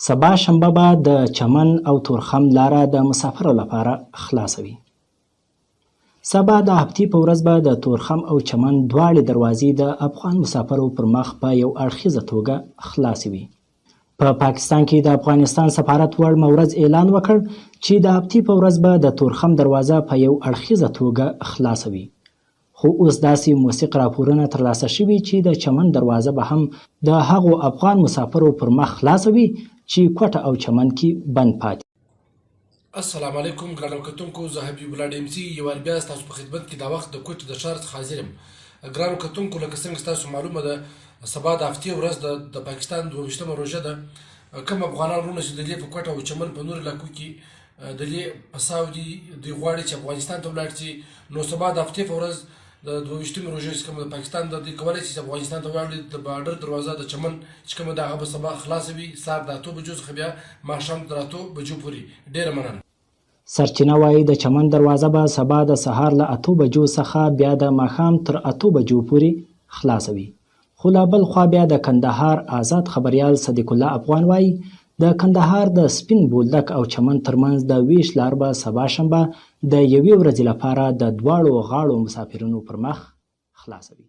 سبا شنبه به د چمن او تورخم لاره د مسافرو لپاره خلاصوي. سبا د هفتې په ورځ به د تورخم او چمن دواړې دروازې د افغان مسافرو پر مخ په یو اړخیزه توګه خلاصې وي. په پاکستان کې د افغانستان سفارت وړ مورز اعلان وکړ چې د هفتې په ورځ به د تورخم دروازه په یو اړخیزه توګه خلاصوي. خو اوس داسې موثق راپورونه ترلاسه شوي چې د چمن دروازه به هم د هغو افغان مسافرو پر مخ خلاصه وي چې کوټه او چمن کې بند پاتې. السلام علیکم ګرانو کتونکو، زه حبیب الله ډیمسي یو وار بیا ستاسو په خدمت کې دا وخت د کوټې د ښار څخه حاضر یم. ګرانو کتونکو، لکه څنګه ستاسو معلومه ده، سبا د هفتې ورځ د پاکستان 22مه روژه ده. کوم افغانان وروڼه چې د دې په کوټه او چمن په نورو علاقو کې د دې په ساو دي، دوی غواړي چې افغانستان ته ولاړ شي. نو سبا د هفتې په ورځ د 22مې روژې چې کومه د پاکستان د دوی کولی شي چې افغانستان ته ولاړ د بارډر دروازه د چمن چې کومه ده هغه به سبا خلاصه وي، سهار د 8 بجو څخه بیا ماښام تر 8 بجو پورې. ډېره مننه. سرچینه وایي د چمن دروازه به سبا د سهار له 8 بجو څخه بیا د ماښام تر 8 بجو پورې خلاصه وي. خو لا بل خوا بیا د کندهار آزاد خبریال صدیق الله افغان وایي د کندهار د سپین بولدک او چمن ترمنځ د ویش لار به سبا شنبه د یوې ورځې لپاره د دواړو غاړو مسافرینو پر مخ خلاصوي.